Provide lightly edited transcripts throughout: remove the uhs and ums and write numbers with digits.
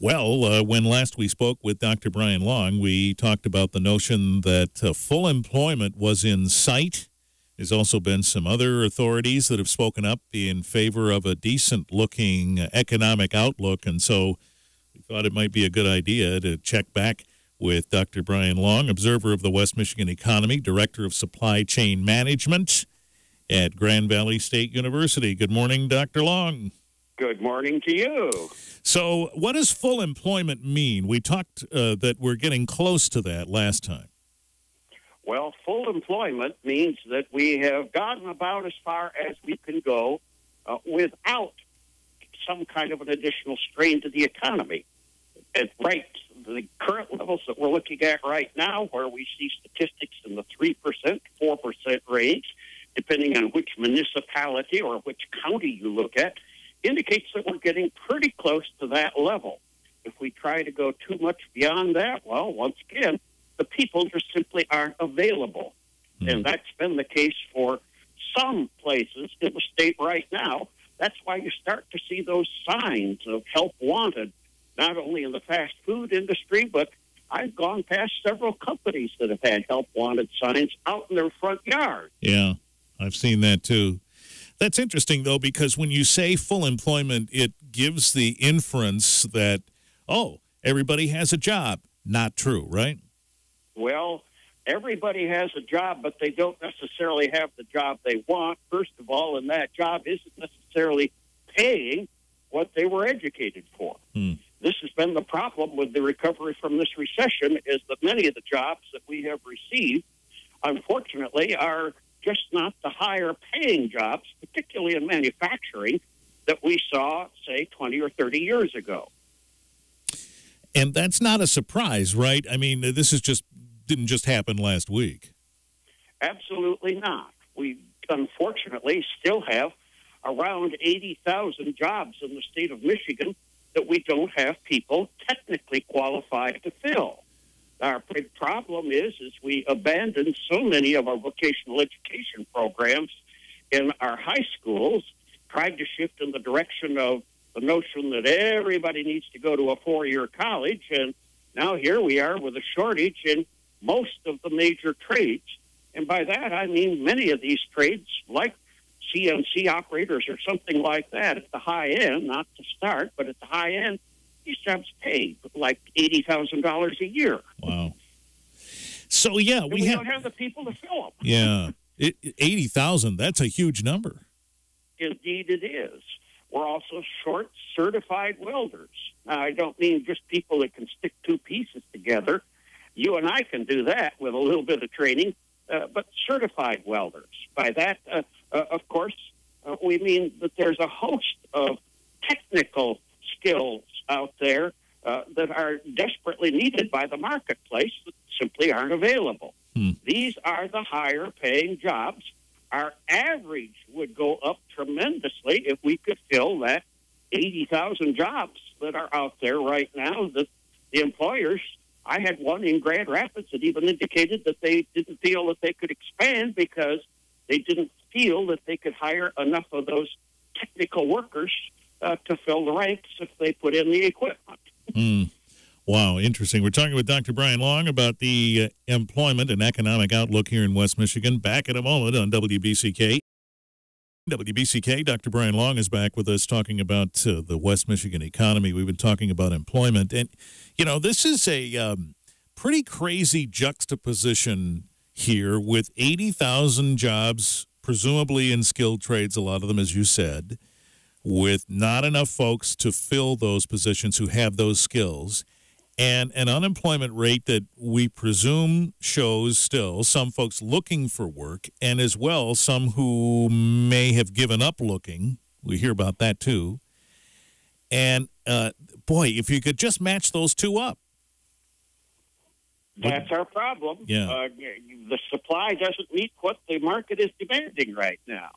Well, when last we spoke with Dr. Brian Long, we talked about the notion that full employment was in sight. There's also been some other authorities that have spoken up in favor of a decent-looking economic outlook, and so we thought it might be a good idea to check back with Dr. Brian Long, observer of the West Michigan economy, director of supply chain management at Grand Valley State University. Good morning, Dr. Long. Good morning to you. So what does full employment mean? We talked that we're getting close to that last time. Well, full employment means that we have gotten about as far as we can go without some kind of an additional strain to the economy. At the current levels that we're looking at right now, where we see statistics in the 3%, 4% range, depending on which municipality or which county you look at, indicates that we're getting pretty close to that level. If we try to go too much beyond that, well, once again, the people just simply aren't available. And that's been the case for some places in the state right now. That's why you start to see those signs of help wanted, not only in the fast food industry, but I've gone past several companies that have had help wanted signs out in their front yard. Yeah, I've seen that too. That's interesting, though, because when you say full employment, it gives the inference that, oh, everybody has a job. Not true, right? Well, everybody has a job, but they don't necessarily have the job they want, first of all, and that job isn't necessarily paying what they were educated for. This has been the problem with the recovery from this recession, is that many of the jobs that we have received, unfortunately, are just not the higher paying jobs, particularly in manufacturing, that we saw, say, 20 or 30 years ago. And that's not a surprise, right? I mean, this is didn't just happen last week. Absolutely not. We, unfortunately, still have around 80,000 jobs in the state of Michigan that we don't have people technically qualified to fill. Our big problem is we abandoned so many of our vocational education programs in our high schools, tried to shift in the direction of the notion that everybody needs to go to a four-year college, and now here we are with a shortage in most of the major trades. And by that, I mean many of these trades, like CNC operators or something like that at the high end, not to start, but at the high end, these jobs pay like $80,000 a year. Wow. So, yeah, we don't have the people to fill them. Yeah. 80,000, that's a huge number. Indeed it is. We're also short certified welders. Now, I don't mean just people that can stick two pieces together. You and I can do that with a little bit of training, but certified welders. By that, of course, we mean that there's a host of technical skills out there that are desperately needed by the marketplace that simply aren't available. These are the higher paying jobs. Our average would go up tremendously if we could fill that 80,000 jobs that are out there right now. That the employers, I had one in Grand Rapids that even indicated that they didn't feel that they could expand because they didn't feel that they could hire enough of those technical workers to fill the ranks if they put in the equipment. Wow, interesting. We're talking with Dr. Brian Long about the employment and economic outlook here in West Michigan. Back in a moment on WBCK. WBCK, Dr. Brian Long is back with us talking about the West Michigan economy. We've been talking about employment. And, you know, this is a pretty crazy juxtaposition here with 80,000 jobs, presumably in skilled trades, a lot of them, as you said, with not enough folks to fill those positions who have those skills, and an unemployment rate that we presume shows still some folks looking for work, and as well some who may have given up looking. We hear about that too. And boy, if you could just match those two up. That's our problem. Yeah. The supply doesn't meet what the market is demanding right now.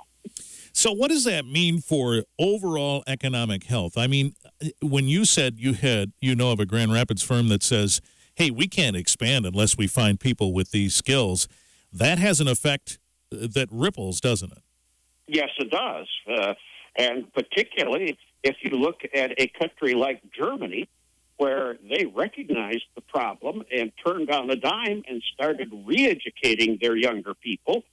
So what does that mean for overall economic health? I mean, when you said you know of a Grand Rapids firm that says, hey, we can't expand unless we find people with these skills, that has an effect that ripples, doesn't it? Yes, it does. And particularly if you look at a country like Germany, they recognized the problem and turned on a dime and started re-educating their younger people.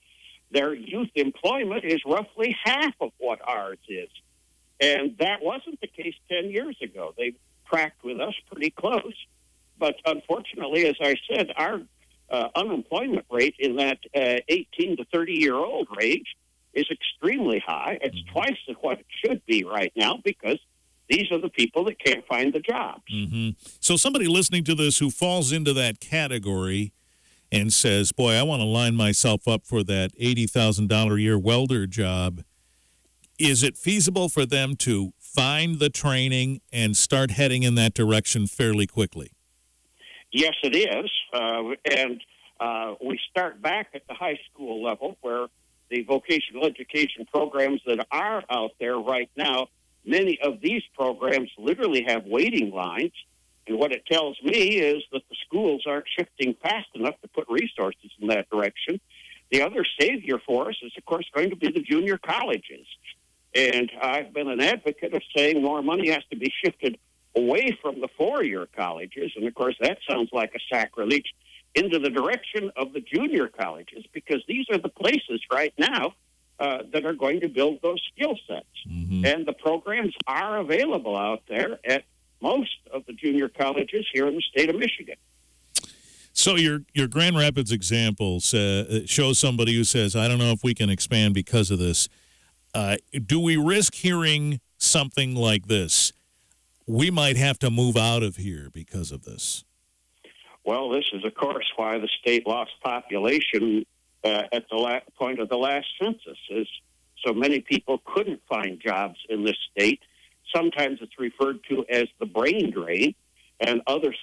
Their youth employment is roughly half of what ours is. And that wasn't the case 10 years ago. They tracked with us pretty close. But unfortunately, as I said, our unemployment rate in that 18 to 30-year-old range is extremely high. It's twice what it should be right now because these are the people that can't find the jobs. So somebody listening to this who falls into that category and says, boy, I want to line myself up for that $80,000 a year welder job, is it feasible for them to find the training and start heading in that direction fairly quickly? Yes, it is. And we start back at the high school level where the vocational education programs that are out there right now, many of these programs literally have waiting lines. And what it tells me is that the schools aren't shifting fast enough to put resources in that direction. The other savior for us is, of course, going to be the junior colleges. And I've been an advocate of saying more money has to be shifted away from the four-year colleges. And, of course, that sounds like a sacrilege, into the direction of the junior colleges, because these are the places right now that are going to build those skill sets. And the programs are available out there at most of the junior colleges here in the state of Michigan. So your Grand Rapids example shows somebody who says, I don't know if we can expand because of this. Do we risk hearing something like this? We might have to move out of here because of this. Well, this is, of course, why the state lost population at the point of the last census, is so many people couldn't find jobs in this state. Sometimes it's referred to as the brain drain, and other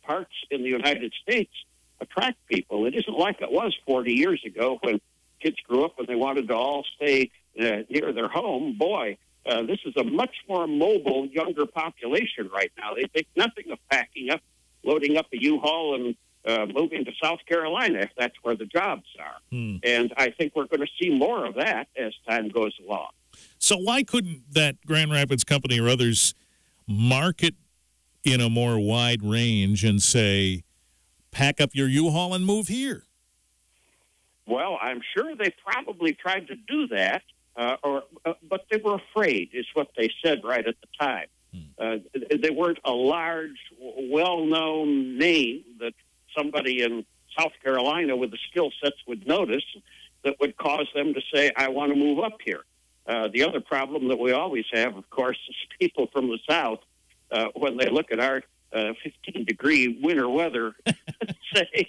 parts in the United States attract people. It isn't like it was 40 years ago when kids grew up and they wanted to all stay near their home. Boy, this is a much more mobile, younger population right now. They think nothing of packing up, loading up a U-Haul, and moving to South Carolina if that's where the jobs are. And I think we're going to see more of that as time goes along. So why couldn't that Grand Rapids company or others market in a more wide range and say, pack up your U-Haul and move here? Well, I'm sure they probably tried to do that, but they were afraid, is what they said right at the time. They weren't a large, well-known name that somebody in South Carolina with the skill sets would notice that would cause them to say, I want to move up here. The other problem that we always have, of course, is people from the South, when they look at our 15-degree winter weather, say,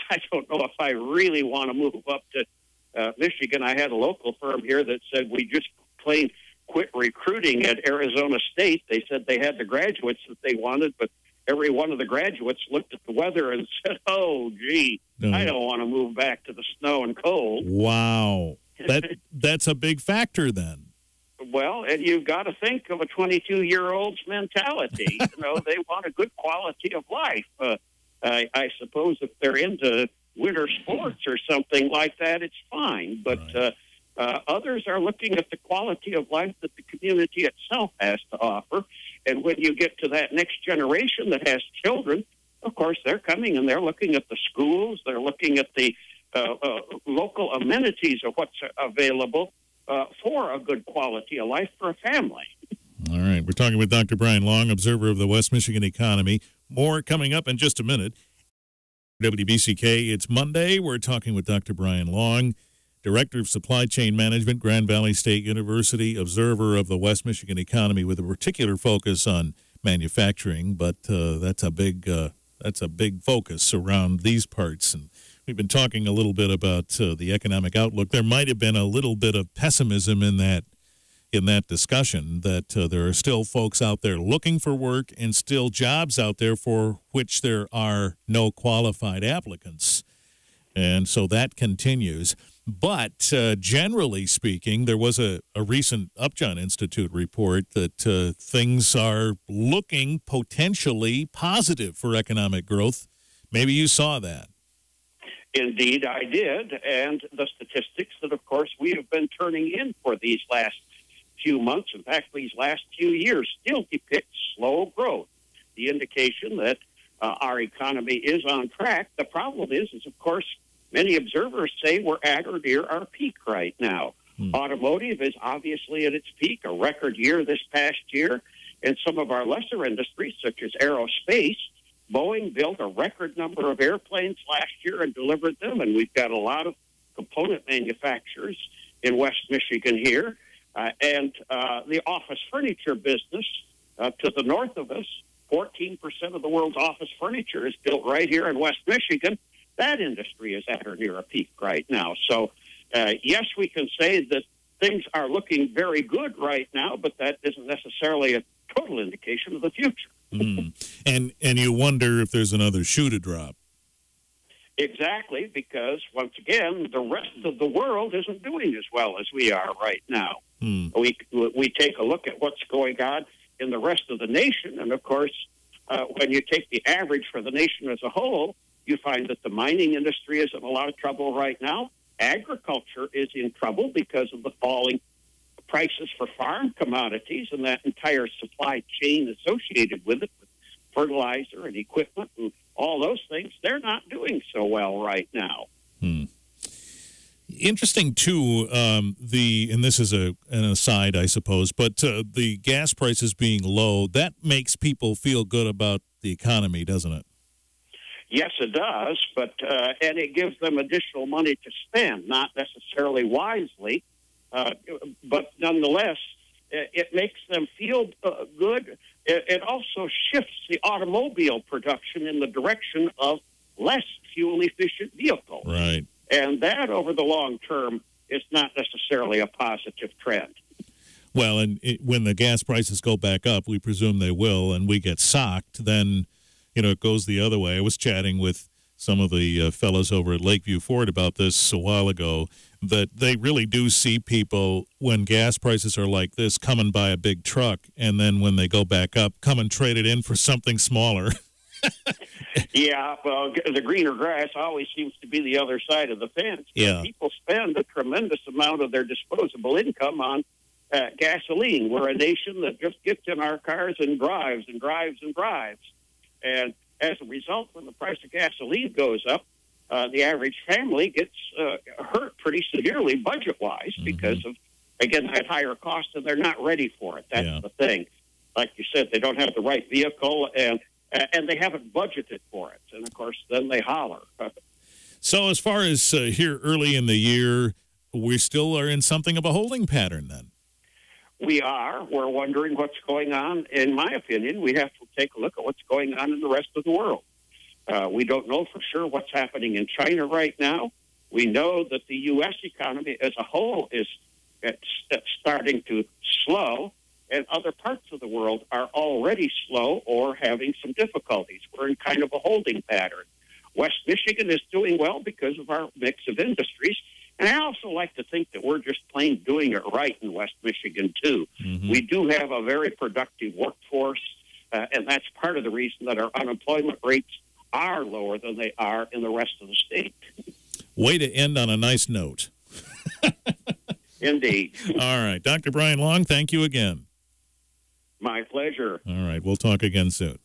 I don't know if I really want to move up to Michigan. I had a local firm here that said we just plain quit recruiting at Arizona State. They said they had the graduates that they wanted, but every one of the graduates looked at the weather and said, oh, gee, I don't want to move back to the snow and cold. Wow. That's a big factor then. Well, and you've got to think of a 22-year-old's mentality. You know, they want a good quality of life. I suppose if they're into winter sports or something like that, it's fine. But others are looking at the quality of life that the community itself has to offer. And when you get to that next generation that has children, of course, they're coming and they're looking at the schools. They're looking at the local amenities of what's available for a good quality of life for a family. All right. We're talking with Dr. Brian Long, observer of the West Michigan economy. More coming up in just a minute. WBCK, it's Monday. We're talking with Dr. Brian Long, Director of Supply Chain Management, Grand Valley State University, observer of the West Michigan economy with a particular focus on manufacturing, but that's a big focus around these parts. And we've been talking a little bit about the economic outlook. There might have been a little bit of pessimism in that discussion, that there are still folks out there looking for work and still jobs out there for which there are no qualified applicants. And so that continues. But generally speaking, there was a recent Upjohn Institute report that things are looking potentially positive for economic growth. Maybe you saw that. Indeed, I did. And the statistics that, of course, we have been turning in for these last few months, in fact, these last few years, still depict slow growth. The indication that our economy is on track. The problem is of course, many observers say we're at or near our peak right now. Automotive is obviously at its peak, a record year this past year. And some of our lesser industries, such as aerospace, Boeing built a record number of airplanes last year and delivered them. And we've got a lot of component manufacturers in West Michigan here. And the office furniture business to the north of us, 14% of the world's office furniture is built right here in West Michigan. That industry is at or near a peak right now. So, yes, we can say that things are looking very good right now, but that isn't necessarily a total indication of the future. And you wonder if there's another shoe to drop. Exactly, because, once again, the rest of the world isn't doing as well as we are right now. We take a look at what's going on in the rest of the nation, and, of course, when you take the average for the nation as a whole, you find that the mining industry is in a lot of trouble right now. Agriculture is in trouble because of the falling prices for farm commodities and that entire supply chain associated with it, with fertilizer and equipment and all those things. They're not doing so well right now. Interesting, too, and this is an aside, I suppose, but the gas prices being low, that makes people feel good about the economy, doesn't it? Yes, it does, but and it gives them additional money to spend, not necessarily wisely, but nonetheless, it makes them feel good. It also shifts the automobile production in the direction of less fuel-efficient vehicles. Right. And that, over the long term, is not necessarily a positive trend. Well, and when the gas prices go back up, we presume they will, and we get socked, then, it goes the other way. I was chatting with some of the fellows over at Lakeview Ford about this a while ago, that they really do see people, when gas prices are like this, come and buy a big truck, and then when they go back up, come and trade it in for something smaller. Yeah, well, the greener grass always seems to be the other side of the fence. Yeah. People spend a tremendous amount of their disposable income on gasoline. We're a nation that just gets in our cars and drives and drives and drives. And as a result, when the price of gasoline goes up, the average family gets hurt pretty severely budget-wise because of, again, that higher cost, and they're not ready for it. That's the thing. Like you said, they don't have the right vehicle, and they haven't budgeted for it. And, of course, then they holler. So as far as here early in the year, we still are in something of a holding pattern then? We are. We're wondering what's going on. In my opinion, we have to take a look at what's going on in the rest of the world. We don't know for sure what's happening in China right now. We know that the U.S. economy as a whole is starting to slow, and other parts of the world are already slow or having some difficulties. We're in kind of a holding pattern. West Michigan is doing well because of our mix of industries. And I also like to think that we're just plain doing it right in West Michigan, too. We do have a very productive workforce, and that's part of the reason that our unemployment rates are lower than they are in the rest of the state. Way to end on a nice note. Indeed. All right. Dr. Brian Long, thank you again. My pleasure. All right. We'll talk again soon.